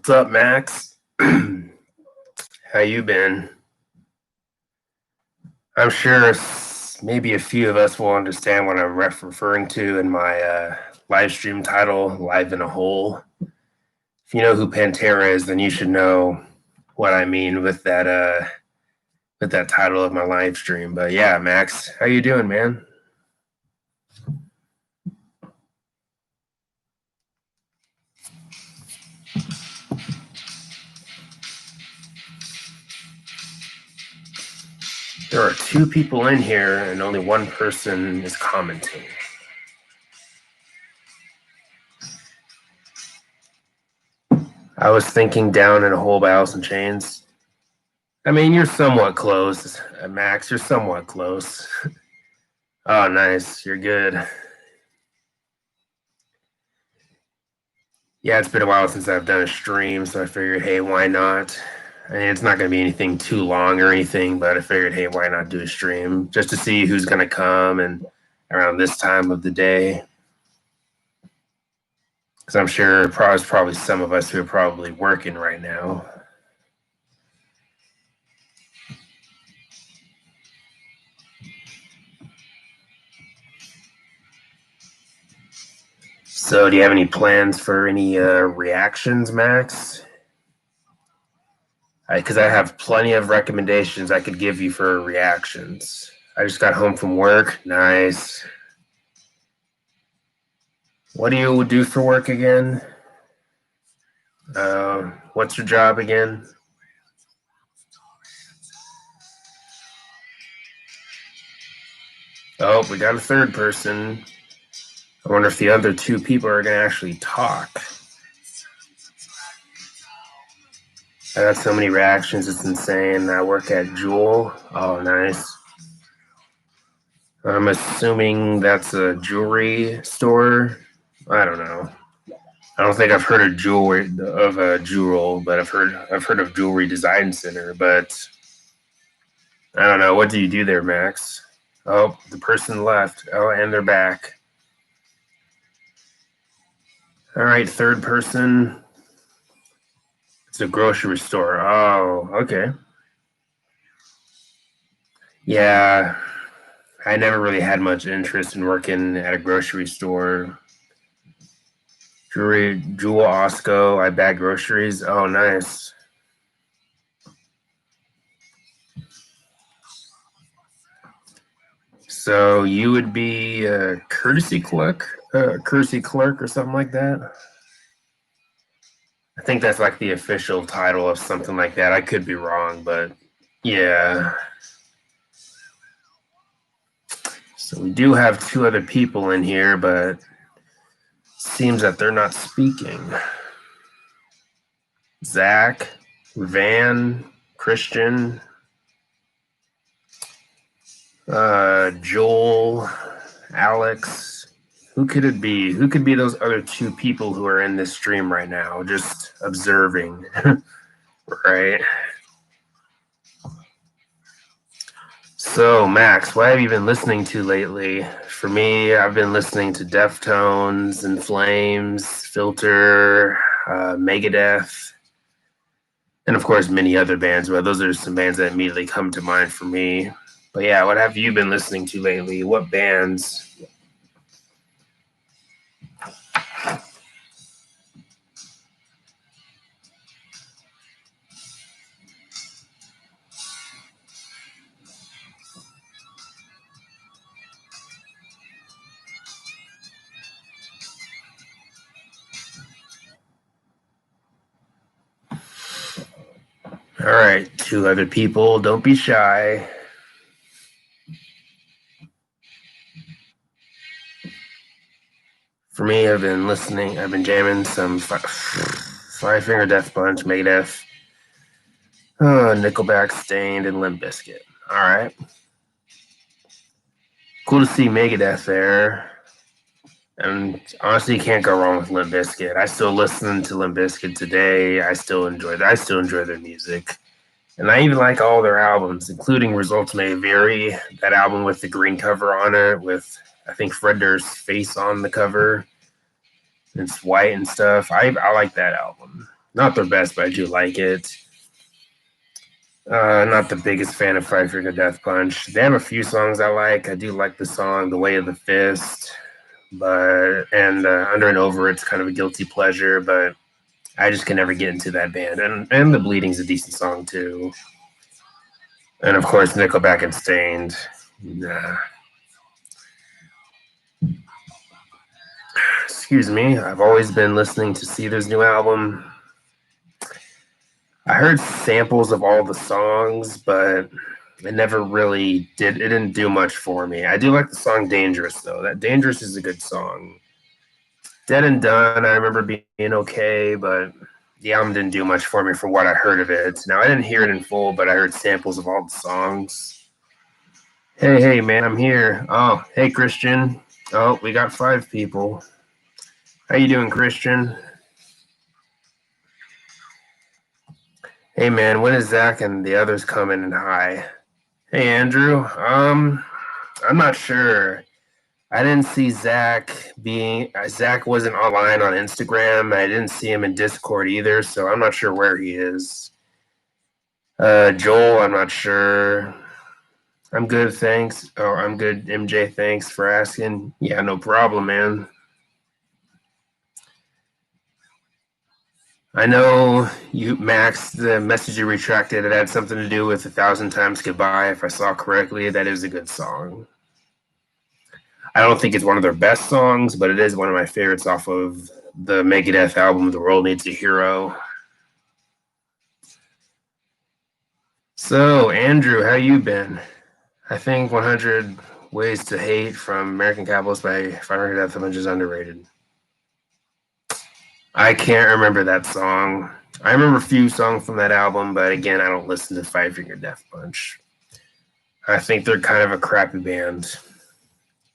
What's up, Max? How you been? I'm sure maybe a few of us will understand what I'm referring to in my live stream title, Live in a Hole. If you know who Pantera is, then you should know what I mean with that title of my live stream. But yeah, Max, how you doing, man? There are two people in here and only one person is commenting. I was thinking Down in a Hole by Alice in Chains. I mean, you're somewhat close, Max. You're somewhat close. Oh, nice. You're good. Yeah, it's been a while since I've done a stream, so I figured, hey, why not? I mean, it's not going to be anything too long or anything, but I figured, hey, why not do a stream just to see who's going to come and around this time of the day. Because I'm sure there's probably some of us who are probably working right now. So, do you have any plans for any reactions, Max? Because I have plenty of recommendations I could give you for reactions. I just got home from work. Nice. What do you do for work again? What's your job again? Oh, we got a third person. I wonder if the other two people are going to actually talk. I got so many reactions, it's insane. I work at Jewel. Oh, nice. I'm assuming that's a jewelry store. I don't know. I don't think I've heard of Jewel, but I've heard of Jewelry Design Center. But I don't know. What do you do there, Max? Oh, the person left. Oh, and they're back. All right, third person. It's a grocery store. Oh, okay. Yeah, I never really had much interest in working at a grocery store. Jewel Osco, I bag groceries. Oh, nice. So you would be a courtesy clerk or something like that? I think that's like the official title of something like that. I could be wrong, but yeah. So we do have two other people in here, but seems that they're not speaking. Zach, Van, Christian, Joel, Alex. Who could it be? Who could be those other two people who are in this stream right now, just observing? Right? So, Max, what have you been listening to lately? For me, I've been listening to Deftones, In Flames, Filter, Megadeth, and of course, many other bands. But those are some bands that immediately come to mind for me. But yeah, what have you been listening to lately? What bands? All right, two other people. Don't be shy. For me, I've been jamming some Five Finger Death Punch, Megadeth, Nickelback, Stained, and Limp Bizkit. All right. Cool to see Megadeth there. And honestly, you can't go wrong with Limp Bizkit. I still listen to Limp Bizkit today. I still enjoy their music. And I even like all their albums, including Results May Vary, that album with the green cover on it, with I think Fred Durst's face on the cover. It's white and stuff. I like that album. Not their best, but I do like it. Not the biggest fan of Five Finger Death Punch. They have a few songs I like. I do like the song "The Way of the Fist," and "Under and Over." It's kind of a guilty pleasure, but I just can never get into that band. And "The Bleeding's" a decent song too. And of course, Nickelback and Stained. Nah. Excuse me. I've always been listening to Seether's new album. I heard samples of all the songs, but it never really did. It didn't do much for me. I do like the song "Dangerous" though. That "Dangerous" is a good song. "Dead and Done," I remember being okay, but the album didn't do much for me for what I heard of it. Now I didn't hear it in full, but I heard samples of all the songs. Hey, man, I'm here. Oh, hey, Christian. Oh, we got 5 people. How you doing, Christian? Hey, man, when is Zach and the others coming? And hi. Hey, Andrew. I'm not sure. I didn't see Zach wasn't online on Instagram. I didn't see him in Discord either, so I'm not sure where he is. Joel, I'm not sure. I'm good, thanks. Oh, I'm good, MJ. Thanks for asking. Yeah, no problem, man. I know you, Max, the message you retracted, it had something to do with "A Thousand Times Goodbye." If I saw correctly, that is a good song. I don't think it's one of their best songs, but it is one of my favorites off of the Megadeth album, "The World Needs a Hero." So, Andrew, how you been? I think 100 Ways to Hate from American Capitalist by Five Finger Death Punch is underrated. I can't remember that song. I remember a few songs from that album, but again, I don't listen to Five Finger Death Punch. I think they're kind of a crappy band.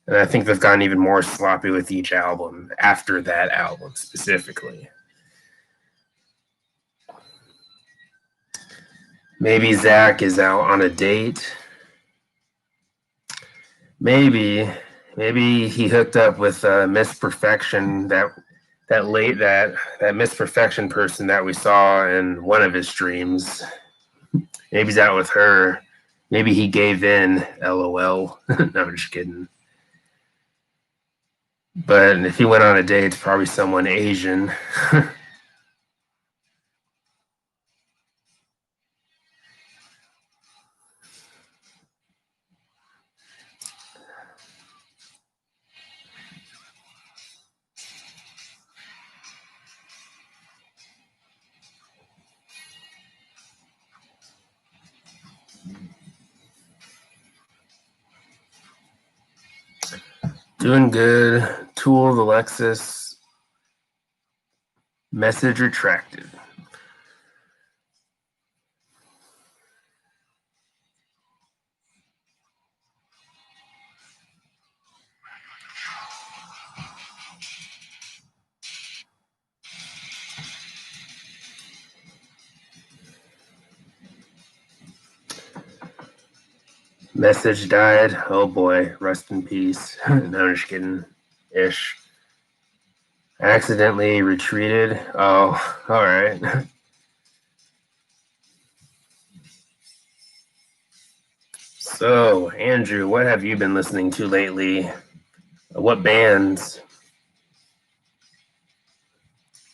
And I think they've gotten even more sloppy with each album after that album specifically. Maybe Zach is out on a date. Maybe he hooked up with Miss Perfection, that Miss Perfection person that we saw in one of his streams. Maybe he's out with her. Maybe he gave in. LOL. No, I'm just kidding. But if he went on a date, it's probably someone Asian. Doing good. Tool, the Lexus. Message retracted. Message died. Oh boy, rest in peace. No, I'm just kidding. Ish. Accidentally retreated. Oh, all right. So, Andrew, what have you been listening to lately? What bands?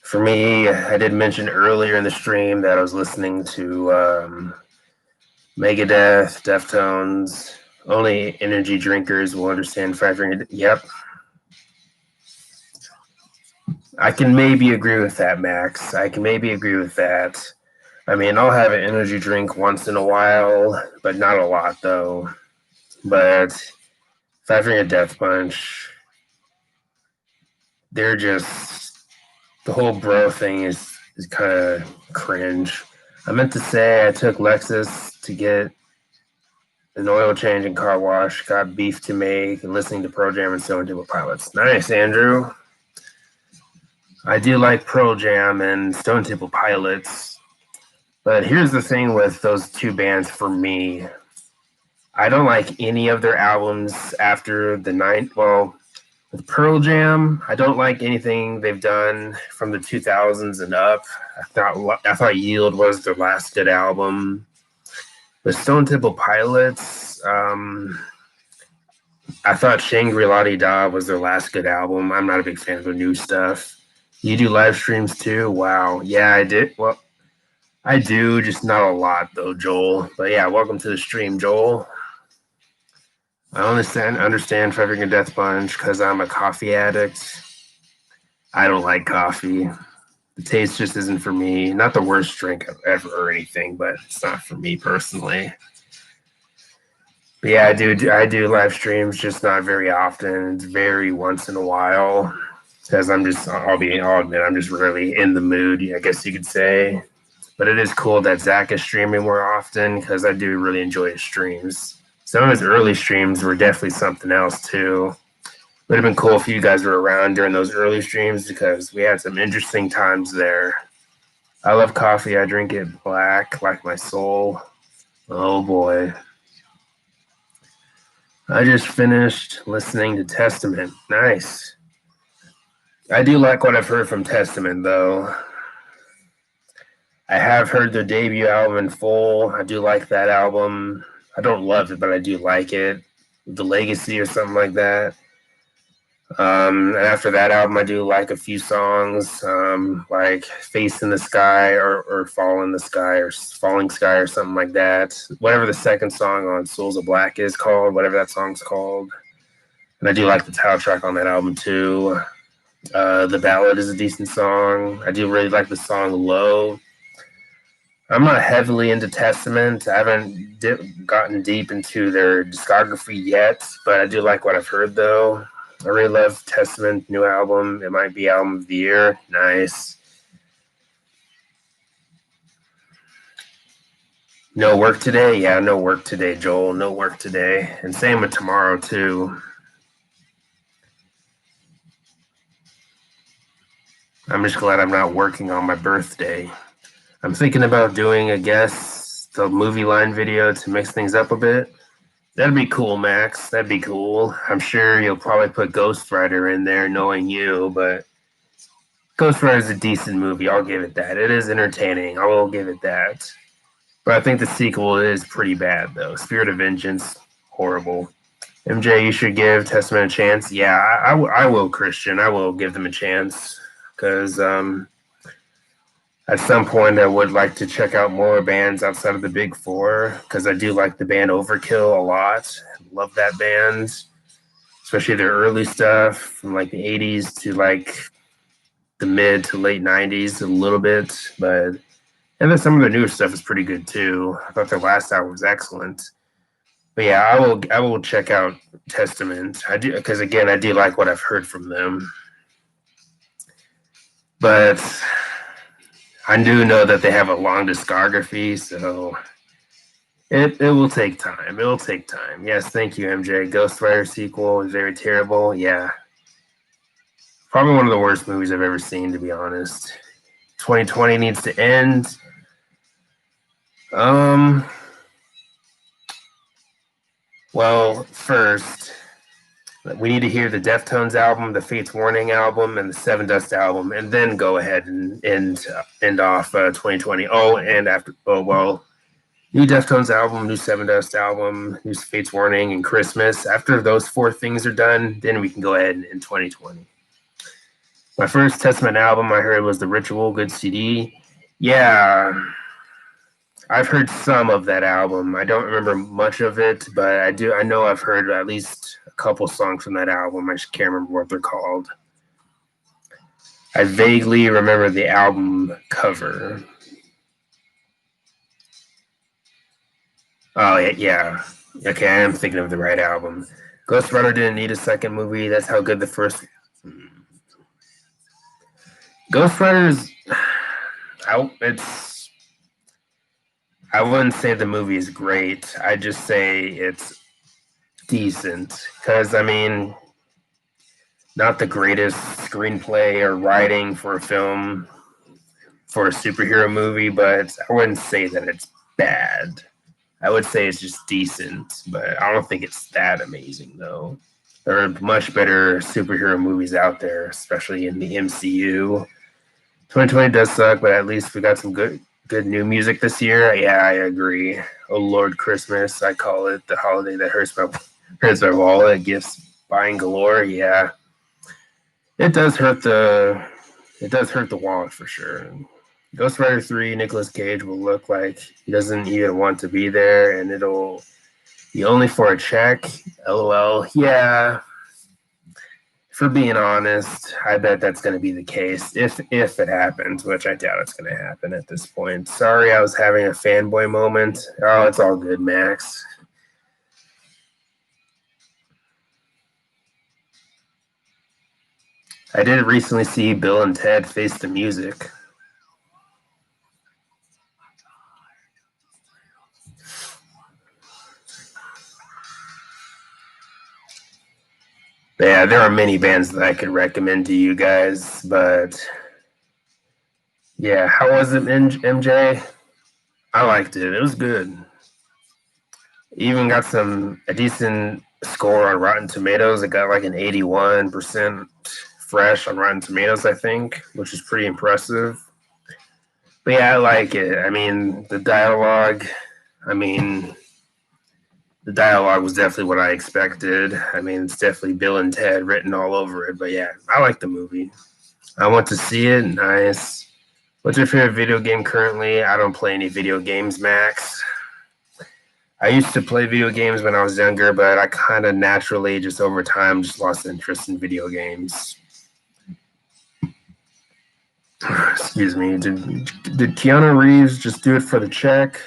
For me, I did mention earlier in the stream that I was listening to Megadeth, Deftones. Only energy drinkers will understand Five Finger. Yep. I can maybe agree with that, Max. I can maybe agree with that. I mean, I'll have an energy drink once in a while, but not a lot, though. But Five Finger Death Punch, they're just, the whole bro thing is kind of cringe. I meant to say I took Lexus to get an oil change and car wash, got beef to make, and listening to Pearl Jam and Stone Temple Pilots. Nice, Andrew. I do like Pearl Jam and Stone Temple Pilots, but here's the thing with those two bands for me. I don't like any of their albums after the ninth. Well, With Pearl Jam, I don't like anything they've done from the 2000s and up. I thought Yield was their last good album. With Stone Temple Pilots, I thought Shangri-La Da was their last good album. I'm not a big fan of their new stuff. You do live streams too? Wow. Yeah, I did. Well, I do, just not a lot though, Joel. But yeah, welcome to the stream, Joel. I understand Trevor and Death Punch because I'm a coffee addict. I don't like coffee. The taste just isn't for me. Not the worst drink ever or anything, but it's not for me personally. But yeah, I do live streams, just not very often. It's very once in a while because I'll admit, I'm just really in the mood, I guess you could say. But it is cool that Zach is streaming more often because I do really enjoy his streams. Some of his early streams were definitely something else too. Would have been cool if you guys were around during those early streams because we had some interesting times there. I love coffee. I drink it black like my soul. Oh boy. I just finished listening to Testament. Nice. I do like what I've heard from Testament, though. I have heard their debut album in full. I do like that album. I don't love it, but I do like it. The Legacy or something like that. And after that album, I do like a few songs, like Face in the Sky or Fall in the Sky or Falling Sky or something like that. Whatever the second song on Souls of Black is called, whatever that song's called. And I do like the title track on that album too. The Ballad is a decent song. I do really like the song Low. I'm not heavily into Testament. I haven't gotten deep into their discography yet, but I do like what I've heard though. I really love Testament new album. It might be album of the year. Nice. No work today? Yeah, no work today, Joel. No work today. And same with tomorrow too. I'm just glad I'm not working on my birthday. I'm thinking about doing, I guess, the movie line video to mix things up a bit. That'd be cool, Max. That'd be cool. I'm sure you'll probably put Ghost Rider in there, knowing you, but Ghost Rider is a decent movie. I'll give it that. It is entertaining. I will give it that. But I think the sequel is pretty bad, though. Spirit of Vengeance, horrible. MJ, you should give Testament a chance. Yeah, I will, Christian. I will give them a chance because at some point I would like to check out more bands outside of the big four because I do like the band Overkill a lot. Love that band, especially their early stuff from like the 80s to like the mid to late 90s a little bit. But and then some of their newer stuff is pretty good too. I thought their last album was excellent. But yeah, I will check out Testament. I do because again I do like what I've heard from them. But I do know that they have a long discography, so it will take time. It will take time. Yes, thank you, MJ. Ghost Rider sequel is very terrible. Yeah. Probably one of the worst movies I've ever seen, to be honest. 2020 needs to end. Well, first, we need to hear the Deftones album, the Fates Warning album, and the Seven Dust album, and then go ahead and end off 2020. Oh, and after, oh, well, new Deftones album, new Seven Dust album, new Fates Warning, and Christmas. After those four things are done, then we can go ahead in 2020. My first Testament album I heard was The Ritual, good CD. Yeah, I've heard some of that album. I don't remember much of it, but I know I've heard at least a couple songs from that album. I just can't remember what they're called. I vaguely remember the album cover. Oh, yeah. Okay, I am thinking of the right album. Ghost Rider didn't need a second movie. That's how good the first. Ghost Rider is. I wouldn't say the movie is great. I just say it's decent. Because, I mean, not the greatest screenplay or writing for a film for a superhero movie, but I wouldn't say that it's bad. I would say it's just decent, but I don't think it's that amazing, though. There are much better superhero movies out there, especially in the MCU. 2020 does suck, but at least we got some good new music this year. Yeah, I agree. Oh Lord Christmas, I call it the holiday that hurts my wallet. Gifts buying galore. Yeah, it does hurt the wallet for sure. Ghost Rider 3, Nicolas Cage will look like he doesn't even want to be there, and it'll be only for a check. LOL. Yeah, for being honest, I bet that's going to be the case if it happens, which I doubt it's going to happen at this point. Sorry, I was having a fanboy moment. Oh, it's all good, Max. I did recently see Bill and Ted Face the Music. Yeah, there are many bands that I could recommend to you guys, but yeah, how was it, MJ? I liked it. It was good. Even got a decent score on Rotten Tomatoes. It got like an 81% fresh on Rotten Tomatoes, I think, which is pretty impressive. But yeah, I like it. I mean, I mean, the dialogue was definitely what I expected. I mean, it's definitely Bill and Ted written all over it. But yeah, I like the movie. I want to see it. Nice. What's your favorite video game currently? I don't play any video games, Max. I used to play video games when I was younger, but I kind of naturally, just over time, just lost interest in video games. Excuse me. Did Keanu Reeves just do it for the check?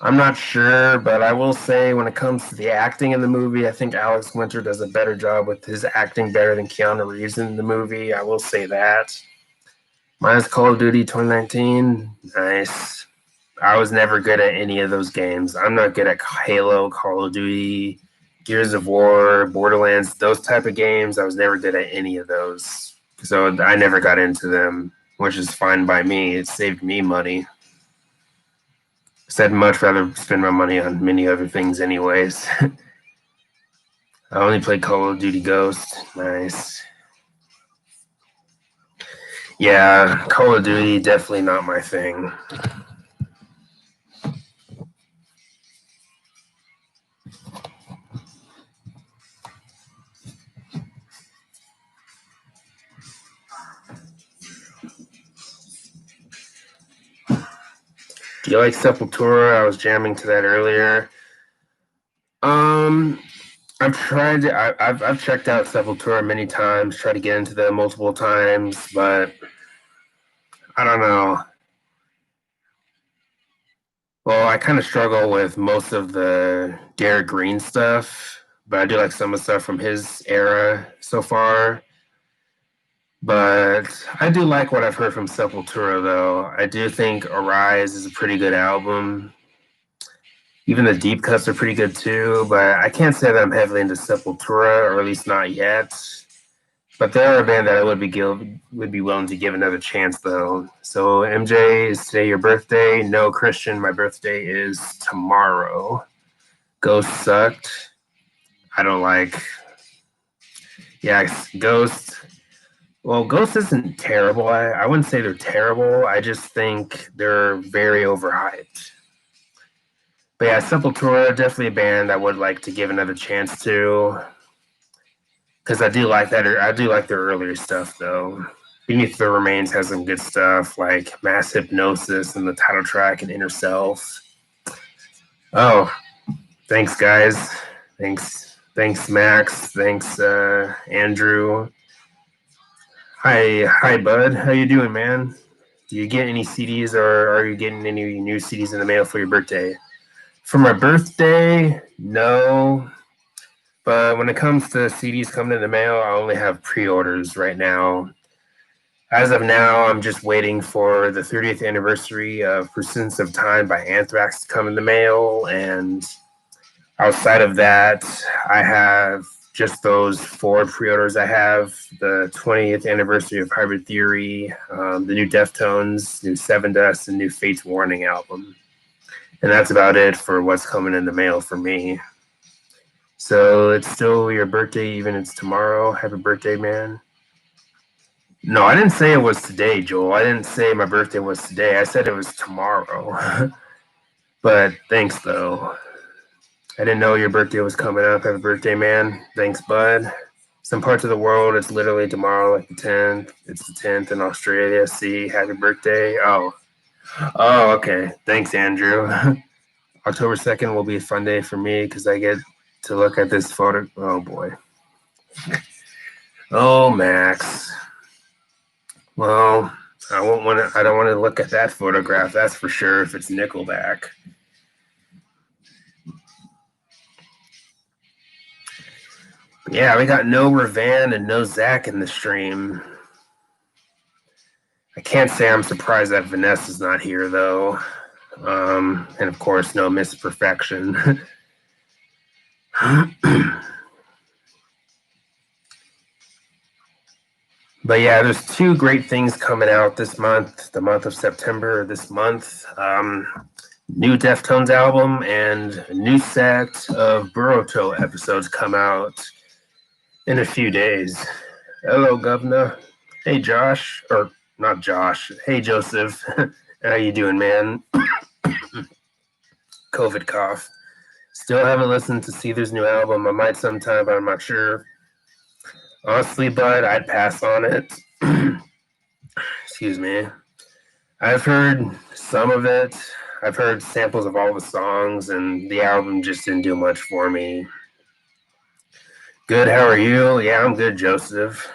I'm not sure, but I will say when it comes to the acting in the movie, I think Alex Winter does a better job with his acting better than Keanu Reeves in the movie. I will say that. Mine's Call of Duty 2019. Nice. I was never good at any of those games. I'm not good at Halo, Call of Duty, Gears of War, Borderlands, those type of games. I was never good at any of those. So I never got into them, which is fine by me. It saved me money. I'd much rather spend my money on many other things anyways. I only played Call of Duty Ghost. Nice. Yeah, Call of Duty, definitely not my thing. Do you like Sepultura? I was jamming to that earlier. I've checked out Sepultura many times, tried to get into them multiple times, but I don't know. Well, I kind of struggle with most of the Derek Green stuff, but I do like some of the stuff from his era so far. But I do like what I've heard from Sepultura, though. I do think Arise is a pretty good album. Even the deep cuts are pretty good too, but I can't say that I'm heavily into Sepultura, or at least not yet. But they're a band that I would be willing to give another chance, though. So, MJ, is today your birthday? No, Christian, my birthday is tomorrow. Ghost sucked. I don't like. Yeah, Ghost. Well, Ghost isn't terrible. I wouldn't say they're terrible. I just think they're very overhyped. But yeah, Sepultura, definitely a band I would like to give another chance to. Because I do like that. I do like their earlier stuff, though. Beneath the Remains has some good stuff, like Mass Hypnosis and the title track and Inner Self. Oh, thanks, guys. Thanks, Max. Thanks, Andrew. Hi, bud. How you doing, man? Do you get any CDs, or are you getting any new CDs in the mail for your birthday? For my birthday, no. But when it comes to CDs coming in the mail, I only have pre-orders right now. As of now, I'm just waiting for the 30th anniversary of Persistence of Time by Anthrax to come in the mail. And outside of that, I have just those 4 pre-orders. I have the 20th anniversary of Hybrid Theory, the new Deftones, new Sevendust, and new Fate's Warning album. And that's about it for what's coming in the mail for me. So it's still your birthday, even it's tomorrow. Happy birthday, man. No, I didn't say it was today, Joel. I didn't say my birthday was today. I said it was tomorrow. But thanks, though. I didn't know your birthday was coming up. Happy birthday, man. Thanks, bud. Some parts of the world, it's literally tomorrow, like the 10th. It's the 10th in Australia. See, happy birthday. Oh, okay. Thanks, Andrew. October 2nd will be a fun day for me because I get to look at this photo. Oh, boy. Oh, Max. Well, I won't want to. I don't want to look at that photograph. That's for sure. If it's Nickelback. Yeah, we got no Ravan and no Zach in the stream. I can't say I'm surprised that Vanessa's not here though. And of course, no Miss Perfection. But yeah, there's two great things coming out this month, the month of September, this month. New Deftones album and a new set of Boruto episodes come out in a few days. Hello, Governor. Hey, Josh. Or not Josh. Hey, Joseph. How you doing, man? COVID cough. Still haven't listened to Seether's new album. I might sometime, but I'm not sure. Honestly, bud, I'd pass on it. Excuse me. I've heard some of it. I've heard samples of all the songs, and the album just didn't do much for me. Good, how are you? Yeah, I'm good, Joseph.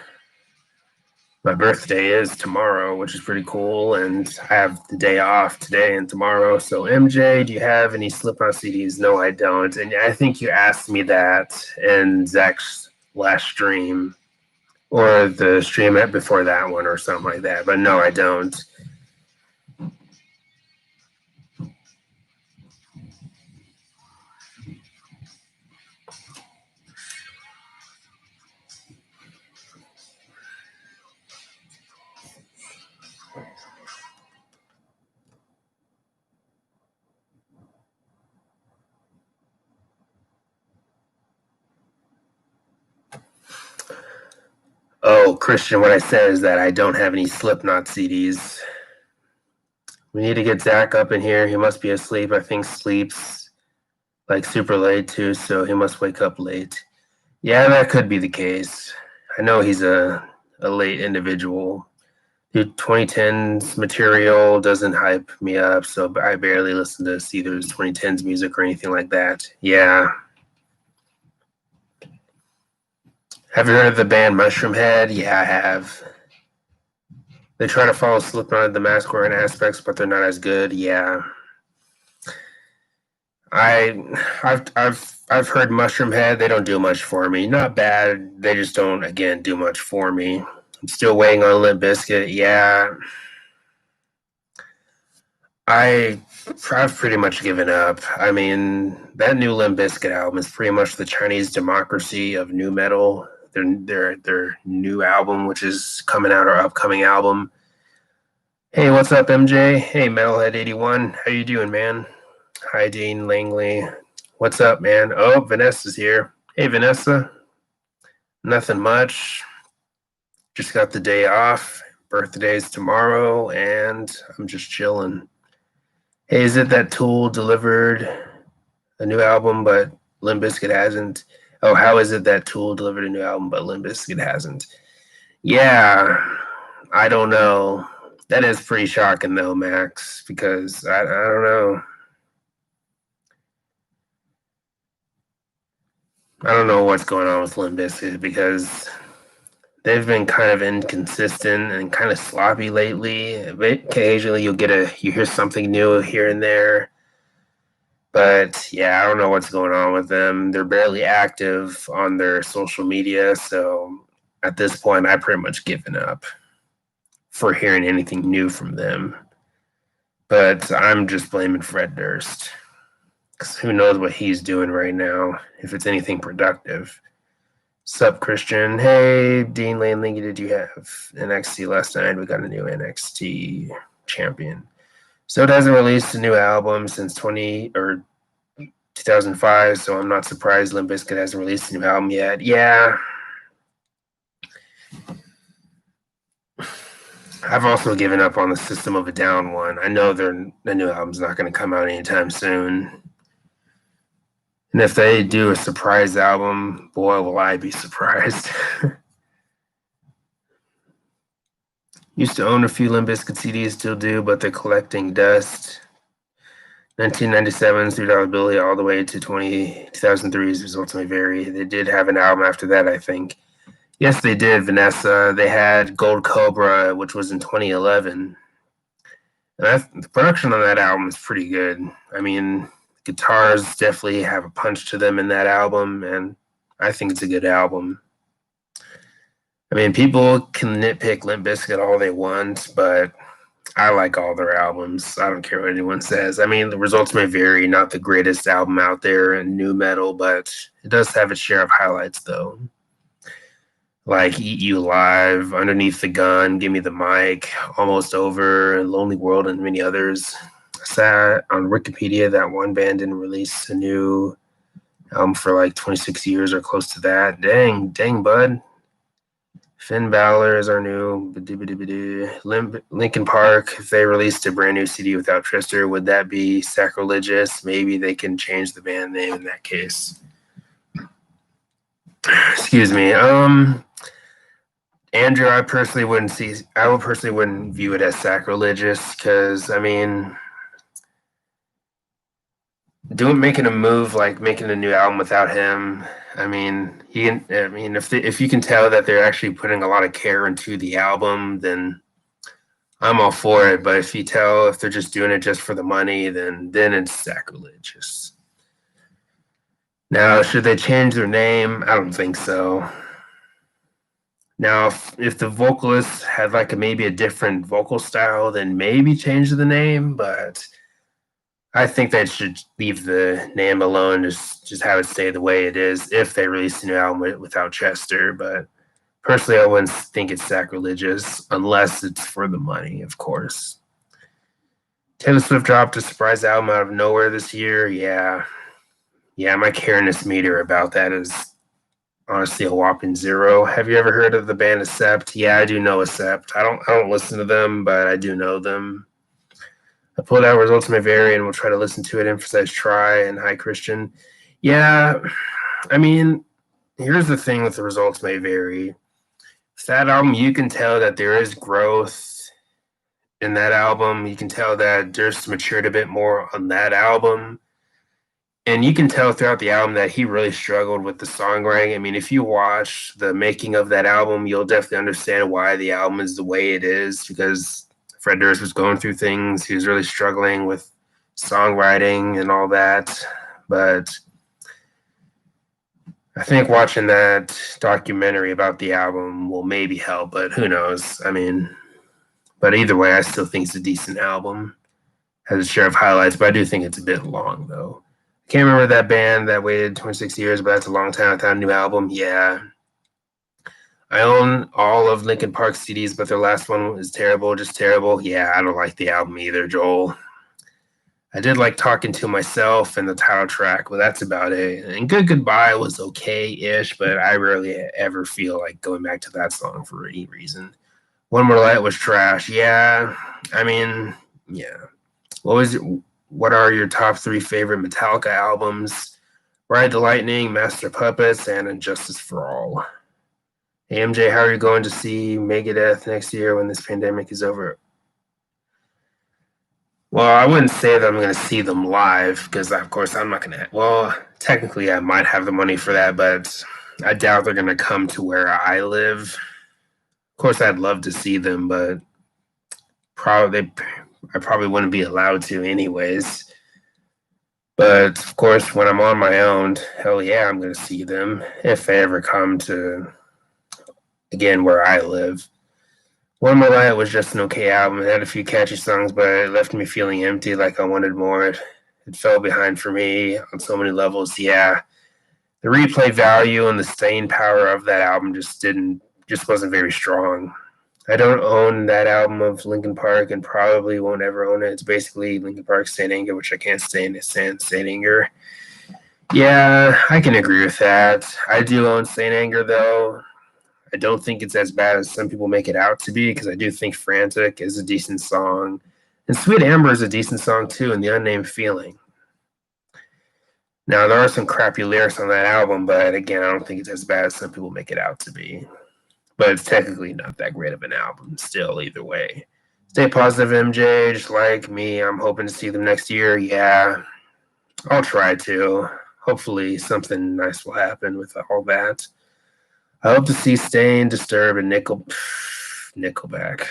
My birthday is tomorrow, which is pretty cool, and I have the day off today and tomorrow. So, MJ, do you have any Slipknot CDs? No, I don't. And I think you asked me that in Zach's last stream, or the stream before that one, or something like that. But no, I don't. Oh, Christian, what I said is that I don't have any Slipknot CDs. We need to get Zach up in here. He must be asleep. I think sleeps like super late too, so he must wake up late. Yeah, that could be the case. I know he's a late individual. Dude, 2010s material doesn't hype me up, so I barely listen to Seether's 2010s music or anything like that. Yeah. Have you heard of the band Mushroomhead? Yeah, I have. They try to follow Slipknot the masquerade aspects, but they're not as good. Yeah. I've heard Mushroomhead. They don't do much for me. Not bad. They just don't again do much for me. I'm still waiting on Limp Bizkit. Yeah. I've pretty much given up. I mean, that new Limp Bizkit album is pretty much the Chinese democracy of new metal. Their new album, which is coming out, or upcoming album. Hey, what's up, MJ? Hey, Metalhead81. How you doing, man? Hi, Dean Langley. What's up, man? Oh, Vanessa's here. Hey, Vanessa. Nothing much. Just got the day off. Birthday's tomorrow, and I'm just chilling. Hey, is it that Tool delivered a new album, but Limp Bizkit hasn't? Oh, how is it that Tool delivered a new album, but Limp Bizkit hasn't? Yeah, I don't know. That is pretty shocking, though, Max, because I don't know. I don't know what's going on with Limp Bizkit because they've been kind of inconsistent and kind of sloppy lately. But occasionally you hear something new here and there. But yeah, I don't know what's going on with them. They're barely active on their social media, so at this point I've pretty much given up for hearing anything new from them. But I'm just blaming Fred Durst. Because who knows what he's doing right now, if it's anything productive. Sup, Christian? Hey, Dean Langley, did you have NXT last night? We got a new NXT champion. So it hasn't released a new album since 2005, so I'm not surprised Limp Bizkit hasn't released a new album yet. Yeah. I've also given up on the System of a Down one. I know the new album's not going to come out anytime soon. And if they do a surprise album, boy, will I be surprised. Used to own a few Limp Bizkit CDs, still do, but they're collecting dust. 1997's $3 Billy all the way to 2003's Results May Vary. They did have an album after that, I think. Yes, they did, Vanessa. They had Gold Cobra, which was in 2011. And the production on that album is pretty good. I mean, guitars definitely have a punch to them in that album, and I think it's a good album. I mean, people can nitpick Limp Bizkit all they want, but I like all their albums. I don't care what anyone says. I mean, the Results May Vary, not the greatest album out there in nu metal, but it does have its share of highlights, though. Like Eat You Alive, Underneath the Gun, Give Me the Mic, Almost Over, Lonely World, and many others. I saw on Wikipedia that one band didn't release a new album for like 26 years or close to that. Dang, bud. Finn Balor is our new Linkin Park. If they released a brand new CD without Chester, would that be sacrilegious? Maybe they can change the band name in that case. Excuse me. Andrew, I would personally wouldn't view it as sacrilegious because, I mean, making a move like making a new album without him. I mean, if you can tell that they're actually putting a lot of care into the album, then I'm all for it. But if they're just doing it just for the money, then it's sacrilegious. Now, should they change their name? I don't think so. Now, if the vocalist had like maybe a different vocal style, then maybe change the name. But I think they should leave the name alone, just have it stay the way it is if they release a new album without Chester. But personally, I wouldn't think it's sacrilegious unless it's for the money, of course. Taylor Swift dropped a surprise album out of nowhere this year. Yeah, my careness meter about that is honestly a whopping 0. Have you ever heard of the band Accept? Yeah, I do know Accept. I don't listen to them, but I do know them. I pulled out Results May Vary and we'll try to listen to it, emphasize try and Hi Christian. Yeah, I mean, here's the thing with the Results May Vary. With that album, you can tell that there is growth in that album. You can tell that there's matured a bit more on that album. And you can tell throughout the album that he really struggled with the songwriting. I mean, if you watch the making of that album, you'll definitely understand why the album is the way it is, because Fred Durst was going through things. He was really struggling with songwriting and all that. But I think watching that documentary about the album will maybe help, but who knows? I mean, but either way, I still think it's a decent album. Has a share of highlights, but I do think it's a bit long, though. Can't remember that band that waited 26 years, but that's a long time without a new album. Yeah. I own all of Linkin Park CDs, but their last one is terrible, just terrible. Yeah, I don't like the album either, Joel. I did like Talking to Myself and the title track, but that's about it. And Good Goodbye was okay-ish, but I rarely ever feel like going back to that song for any reason. One More Light was trash. Yeah, I mean, yeah. What are your top 3 favorite Metallica albums? Ride the Lightning, Master Puppets, and Injustice for All. Hey, MJ, how are you going to see Megadeth next year when this pandemic is over? Well, I wouldn't say that I'm going to see them live because, of course, I'm not going to. Well, technically, I might have the money for that, but I doubt they're going to come to where I live. Of course, I'd love to see them, but I probably wouldn't be allowed to anyways. But of course, when I'm on my own, hell yeah, I'm going to see them if they ever come to, again, where I live. One More Light was just an okay album. It had a few catchy songs, but it left me feeling empty, like I wanted more. It fell behind for me on so many levels. Yeah, the replay value and the staying power of that album just wasn't very strong. I don't own that album of Linkin Park and probably won't ever own it. It's basically Linkin Park Saint Anger, which I can't stand Saint Anger. Yeah, I can agree with that. I do own Saint Anger though. I don't think it's as bad as some people make it out to be because I do think Frantic is a decent song. And Sweet Amber is a decent song too, and The Unnamed Feeling. Now, there are some crappy lyrics on that album, but again, I don't think it's as bad as some people make it out to be. But it's technically not that great of an album, still, either way. Stay positive, MJ. Just like me, I'm hoping to see them next year. Yeah, I'll try to. Hopefully, something nice will happen with all that. I hope to see Stain, Disturb, and Nickelback.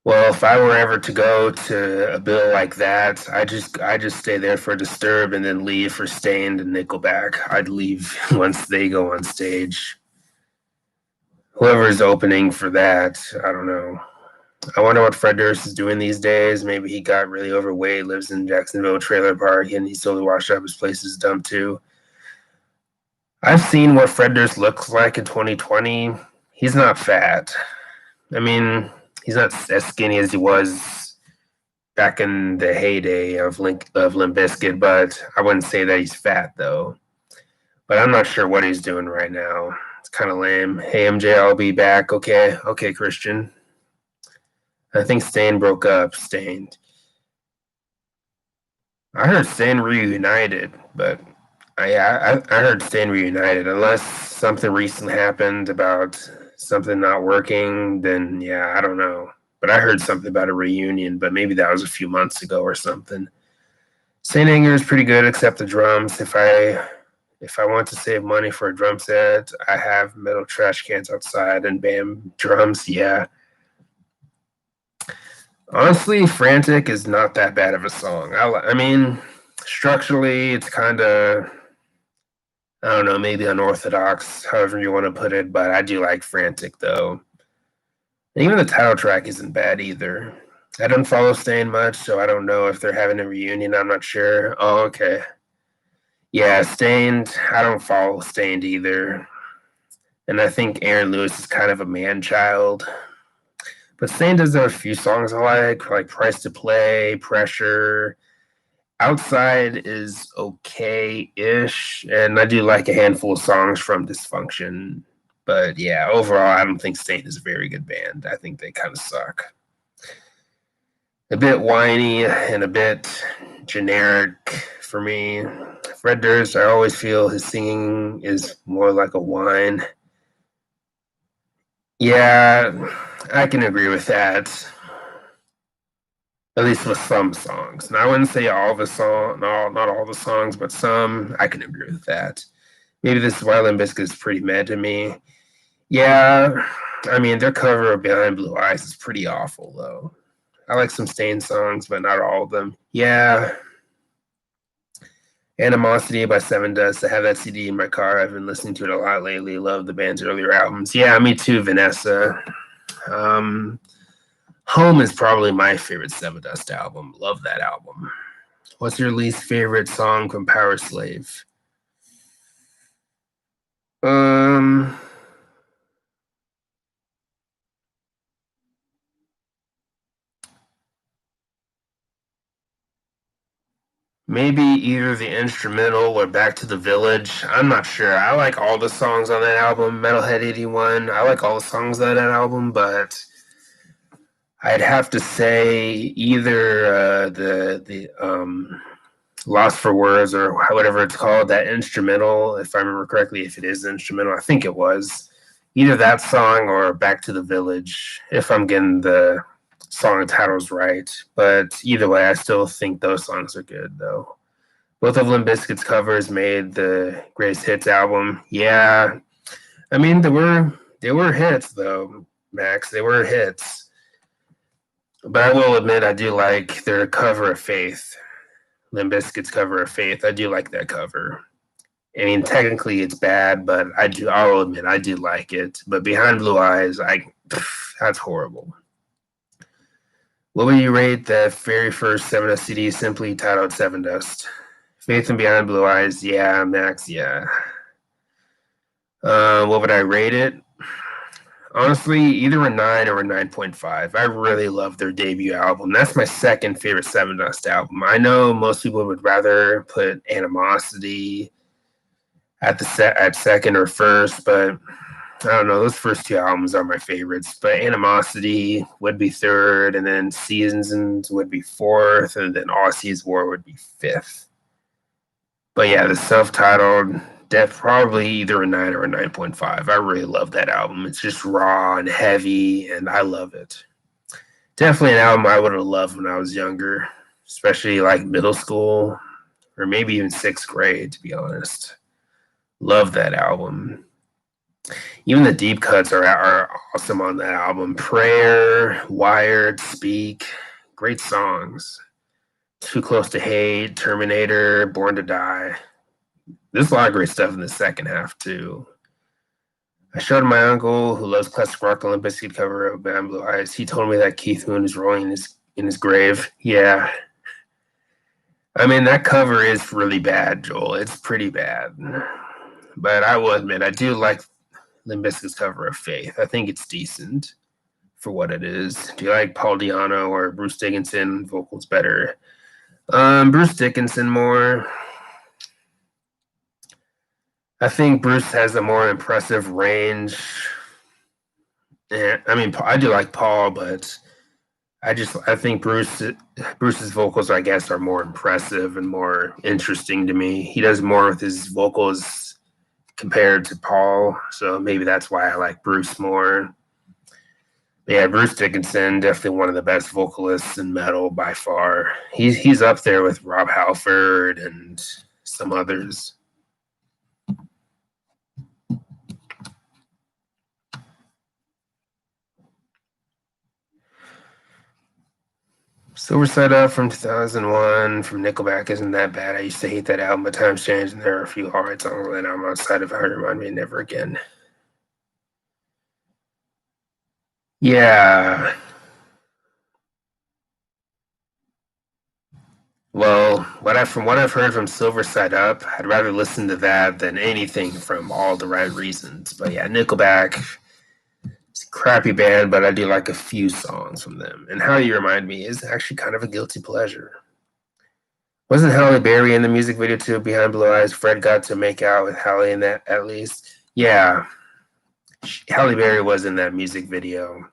Well, if I were ever to go to a bill like that, I just stay there for Disturb and then leave for Stained and Nickelback. I'd leave once they go on stage. Whoever's opening for that, I don't know. I wonder what Fred Durst is doing these days. Maybe he got really overweight, lives in Jacksonville trailer park, and he's totally washed up. His place is dumb too. I've seen what Fred Durst looks like in 2020. He's not fat. I mean, he's not as skinny as he was back in the heyday of Limp Bizkit, but I wouldn't say that he's fat though. But I'm not sure what he's doing right now. It's kind of lame. Hey MJ, I'll be back. Okay, Christian. I think Stain broke up. Stained. I heard Stain reunited, but I heard Stain reunited. Unless something recent happened about something not working, then yeah, I don't know. But I heard something about a reunion, but maybe that was a few months ago or something. Saint Anger is pretty good, except the drums. If I want to save money for a drum set, I have metal trash cans outside and bam drums. Yeah, honestly, Frantic is not that bad of a song. I mean, structurally, it's kind of, I don't know, maybe unorthodox, however you want to put it, but I do like Frantic though. And even the title track isn't bad either. I don't follow Stain much, so I don't know if they're having a reunion. I'm not sure. Oh, okay. Yeah, Stained. I don't follow Stained either. And I think Aaron Lewis is kind of a man child. But Stained does have a few songs I like Price to Play, Pressure. Outside is okay-ish, and I do like a handful of songs from Dysfunction. But yeah, overall, I don't think Stain is a very good band. I think they kind of suck. A bit whiny and a bit generic for me. Fred Durst, I always feel his singing is more like a whine. Yeah, I can agree with that. At least with some songs. And I wouldn't say all the song, no, not all the songs, but some. I can agree with that. Maybe this is why Limp Bizkit is pretty mad to me. Yeah, I mean their cover of Behind Blue Eyes is pretty awful though. I like some Stain songs, but not all of them. Yeah, Animosity by Seven Dust. I have that CD in my car. I've been listening to it a lot lately. Love the band's earlier albums. Yeah, me too, Vanessa. Um, Home is probably my favorite Seven Dust album. Love that album. What's your least favorite song from Power Slave? Um, Maybe either the instrumental or Back to the Village. I'm not sure. I like all the songs on that album, Metalhead 81. I like all the songs on that album, but I'd have to say either the Lost for Words or whatever it's called, that instrumental, if I remember correctly, if it is instrumental, I think it was. Either that song or Back to the Village, if I'm getting the song titles right. But either way, I still think those songs are good though. Both of Limp Bizkit's covers made the Greatest Hits album. Yeah, I mean they were hits though, Max. They were hits. But I will admit I do like their cover of Faith. Limp Bizkit's cover of Faith. I do like that cover. I mean, technically it's bad, but I'll admit I do like it. But Behind Blue Eyes, that's horrible. What would you rate the very first Seven Dust CD simply titled Seven Dust? Faith and Behind Blue Eyes, yeah, Max, yeah. What would I rate it? Honestly, either a 9 or a 9.5. I really love their debut album. That's my second favorite Seven Dust album. I know most people would rather put Animosity at the set at second or first, but I don't know. Those first two albums are my favorites. But Animosity would be third, and then Seasons would be fourth, and then All Seas War would be fifth. But yeah, the self-titled Death probably either a 9 or a 9.5. I really love that album. It's just raw and heavy, and I love it. Definitely an album I would have loved when I was younger, especially like middle school or maybe even sixth grade, to be honest. Love that album. Even the deep cuts are awesome on that album. Prayer, Wired, Speak, great songs. Too Close to Hate, Terminator, Born to Die. There's a lot of great stuff in the second half too. I showed my uncle who loves classic rock Limp Bizkit cover of Band Blue Eyes. He told me that Keith Moon is rolling in his grave. Yeah. I mean, that cover is really bad, Joel. It's pretty bad. But I will admit, I do like Limp Bizkit's cover of Faith. I think it's decent for what it is. Do you like Paul Di'Anno or Bruce Dickinson vocals better? Bruce Dickinson more. I think Bruce has a more impressive range. I mean, I do like Paul, but I think Bruce's vocals, I guess, are more impressive and more interesting to me. He does more with his vocals compared to Paul, so maybe that's why I like Bruce more. But yeah, Bruce Dickinson, definitely one of the best vocalists in metal by far. He's up there with Rob Halford and some others. Silver Side Up from 2001 from Nickelback isn't that bad. I used to hate that album, but times change and there are a few alright songs on that album outside of How to Remind Me Never Again. Yeah. Well, from what I've heard from Silver Side Up, I'd rather listen to that than anything from All the Right Reasons. But yeah, Nickelback, it's a crappy band, but I do like a few songs from them. And How You Remind Me is actually kind of a guilty pleasure. Wasn't Halle Berry in the music video too? Behind Blue Eyes, Fred got to make out with Halle in that at least. Yeah, Halle Berry was in that music video.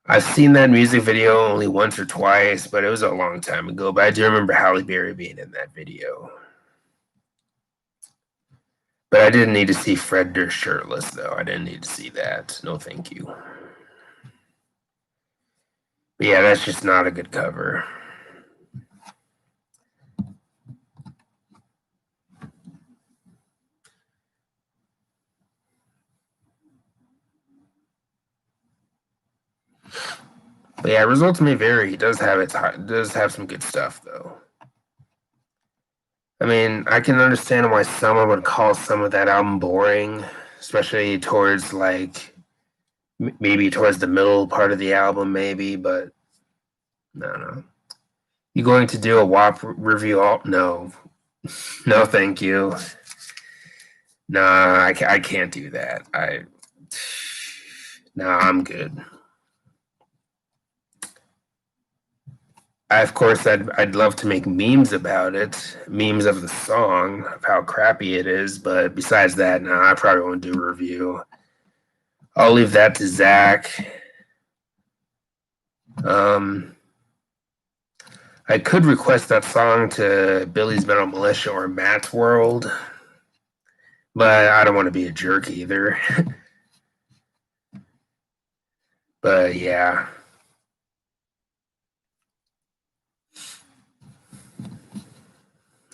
I've seen that music video only once or twice, but it was a long time ago. But I do remember Halle Berry being in that video. But I didn't need to see Fred Durst shirtless, though. I didn't need to see that. No, thank you. But yeah, that's just not a good cover. But yeah, results may vary. It does have some good stuff though. I mean, I can understand why someone would call some of that album boring, especially towards like maybe towards the middle part of the album, maybe. But no. You going to do a WAP review? No, no, thank you. Nah, I can't do that. Nah, I'm good. Of course, I'd love to make memes about it, memes of the song, of how crappy it is. But besides that, no, I probably won't do a review. I'll leave that to Zach. I could request that song to Billy's Metal Militia or Matt's World, but I don't want to be a jerk either. But yeah.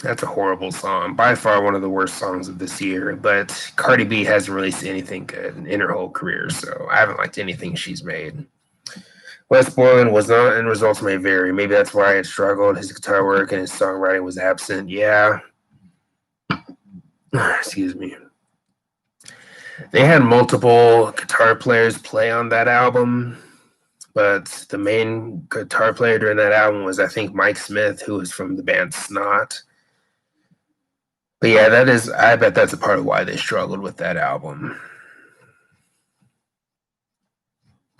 That's a horrible song. By far one of the worst songs of this year. But Cardi B hasn't released anything good in her whole career, so I haven't liked anything she's made. Wes Borland was not, and results may vary. Maybe that's why it struggled. His guitar work and his songwriting was absent. Yeah. Excuse me. They had multiple guitar players play on that album, but the main guitar player during that album was, I think, Mike Smith, who was from the band Snot. But yeah, I bet that's a part of why they struggled with that album.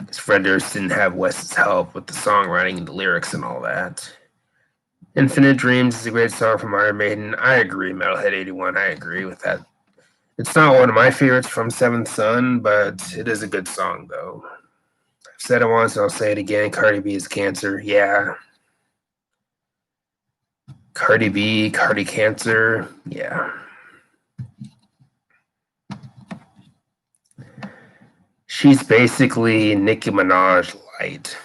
because Fred Durst didn't have Wes's help with the songwriting and the lyrics and all that. Infinite Dreams is a great song from Iron Maiden. I agree. Metalhead 81, I agree with that. It's not one of my favorites from Seventh Son, but it is a good song, though. I've said it once and I'll say it again. Cardi B is cancer. Yeah. Cardi B, Cardi Cancer. Yeah. She's basically Nicki Minaj light.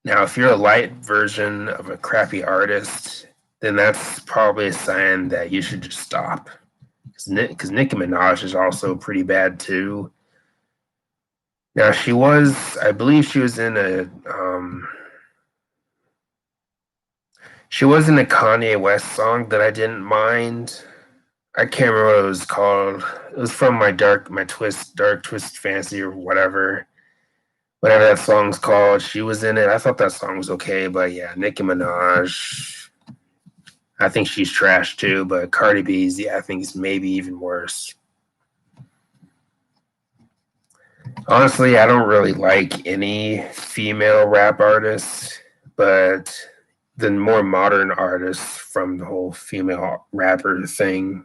Now, if you're a light version of a crappy artist, then that's probably a sign that you should just stop. Because Nicki Minaj is also pretty bad too. Now, I believe she was in she was in a Kanye West song that I didn't mind. I can't remember what it was called. It was from my Dark Twist Fantasy or whatever that song's called. She was in it. I thought that song was okay, but yeah, Nicki Minaj, I think she's trash too, but Cardi B's, yeah, I think it's maybe even worse. Honestly, I don't really like any female rap artists, but the more modern artists from the whole female rapper thing,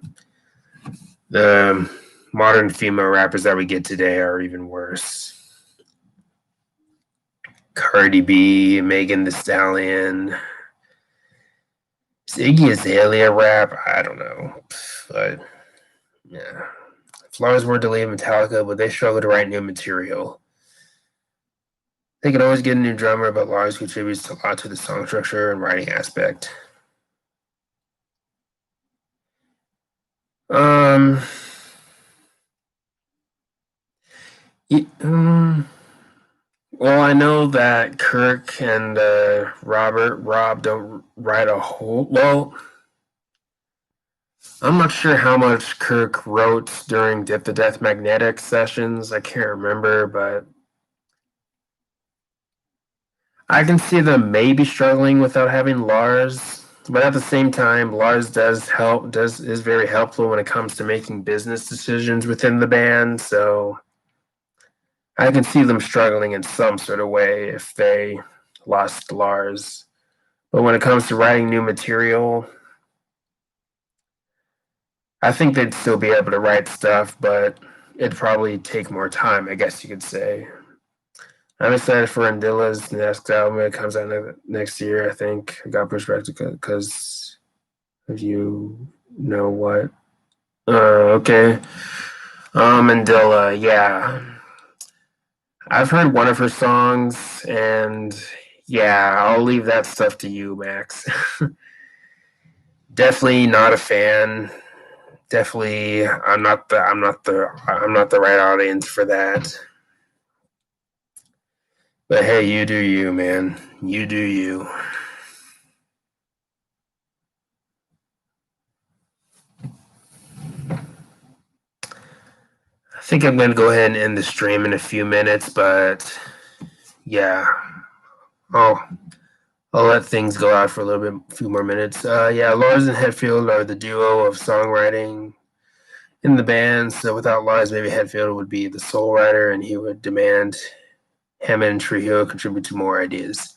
the modern female rappers that we get today are even worse. Cardi B, Megan Thee Stallion, is Iggy Azalea rap? I don't know, but yeah. Flowers were delayed Metallica, but they struggle to write new material. They could always get a new drummer, but Lars contributes a lot to the song structure and writing aspect. Well, I know that Kirk and Rob don't write a whole. Well, I'm not sure how much Kirk wrote during Dip the Death Magnetic sessions. I can't remember, but I can see them maybe struggling without having Lars. But at the same time, Lars is very helpful when it comes to making business decisions within the band. So I can see them struggling in some sort of way if they lost Lars. But when it comes to writing new material, I think they'd still be able to write stuff, but it'd probably take more time, I guess you could say. I'm excited for Andilla's next album. It comes out next year, I think. It got pushed back because of you know what. Okay. Andilla, yeah. I've heard one of her songs, and yeah, I'll leave that stuff to you, Max. Definitely not a fan. Definitely, I'm not the right audience for that. But hey, you do you, man. You do you. I think I'm gonna go ahead and end the stream in a few minutes, but yeah, I'll let things go out for a few more minutes. Yeah, Lars and Hetfield are the duo of songwriting in the band. So without Lars, maybe Hetfield would be the sole writer, and he would demand Hammond and Trujillo contribute to more ideas.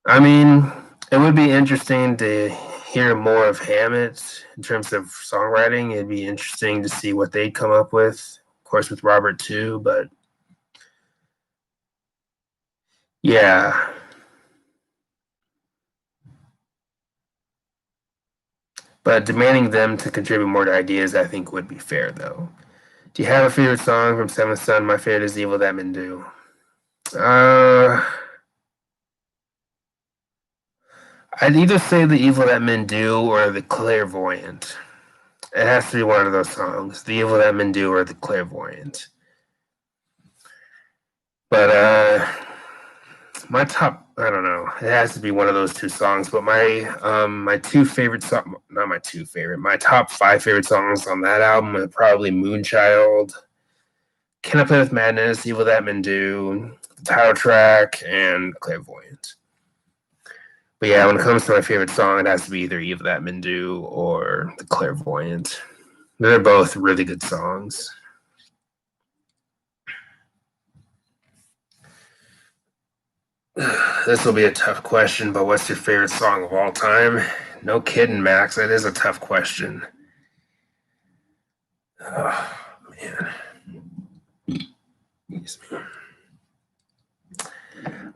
I mean, it would be interesting to hear more of Hammett in terms of songwriting. It'd be interesting to see what they'd come up with. Of course, with Robert too, but yeah. But demanding them to contribute more to ideas, I think, would be fair, though. Do you have a favorite song from Seventh Son? My favorite is Evil That Men Do. I'd either say The Evil That Men Do or The Clairvoyant. It has to be one of those songs. The Evil That Men Do or The Clairvoyant. But my top, I don't know. It has to be one of those two songs. But my two favorite songs, not my two favorite, my top 5 favorite songs on that album are probably Moonchild, Can I Play With Madness, Evil That Men Do, the title track, and Clairvoyant. But yeah, when it comes to my favorite song, it has to be either Evil That Men Do or The Clairvoyant. They're both really good songs. This will be a tough question, but what's your favorite song of all time? No kidding, Max. That is a tough question. Oh, man.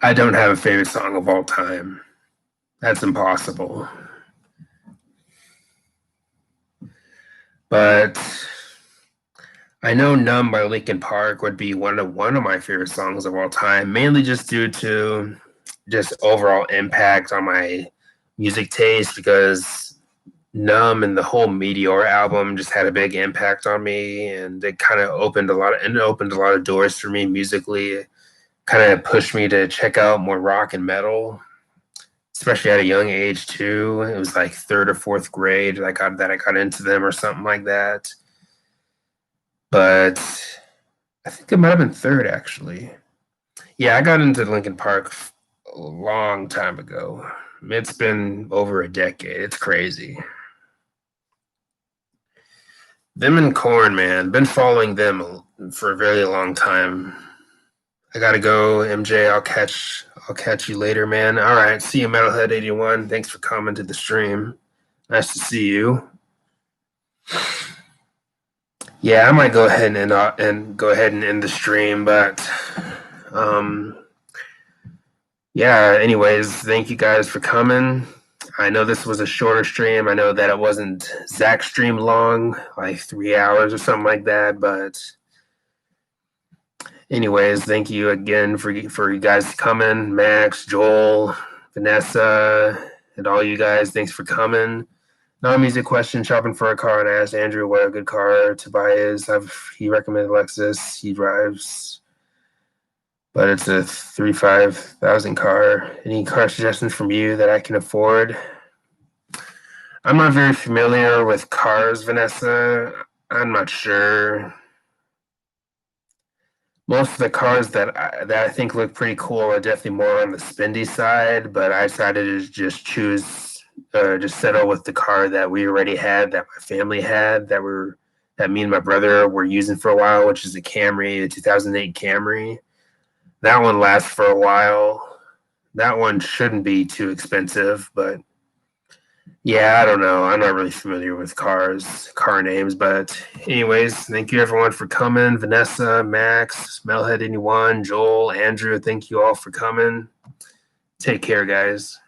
I don't have a favorite song of all time. That's impossible. But I know "Numb" by Linkin Park would be one of my favorite songs of all time, mainly just due to just overall impact on my music taste because "Numb" and the whole Meteor album just had a big impact on me, and it kind of opened a lot of doors for me musically. Kind of pushed me to check out more rock and metal, especially at a young age too. It was like third or fourth grade that I got into them or something like that. But I think it might have been third actually. Yeah, I got into Linkin Park a long time ago. It's been over a decade. It's crazy. Them and Corn, man. Been following them for a very long time. I gotta go, MJ. I'll catch you later, man. All right, see you, Metalhead81. Thanks for coming to the stream. Nice to see you. Yeah, I might go ahead and end the stream, but um, yeah. Anyways, thank you guys for coming. I know this was a shorter stream. I know that it wasn't Zach stream long, like 3 hours or something like that. But anyways, thank you again for you guys coming, Max, Joel, Vanessa, and all you guys. Thanks for coming. Non-music question: shopping for a car, and I asked Andrew what a good car to buy is. He recommended Lexus. He drives, but it's a 35,000 car. Any car suggestions from you that I can afford? I'm not very familiar with cars, Vanessa. I'm not sure. Most of the cars that I think look pretty cool are definitely more on the spendy side, but I decided to just settle with the car that we already had, that my family had, that me and my brother were using for a while, which is a Camry, a 2008 Camry. That one lasts for a while. That one shouldn't be too expensive, but yeah, I don't know. I'm not really familiar with car names, but anyways, thank you everyone for coming. Vanessa, Max, Melhead81, Joel, Andrew, thank you all for coming. Take care, guys.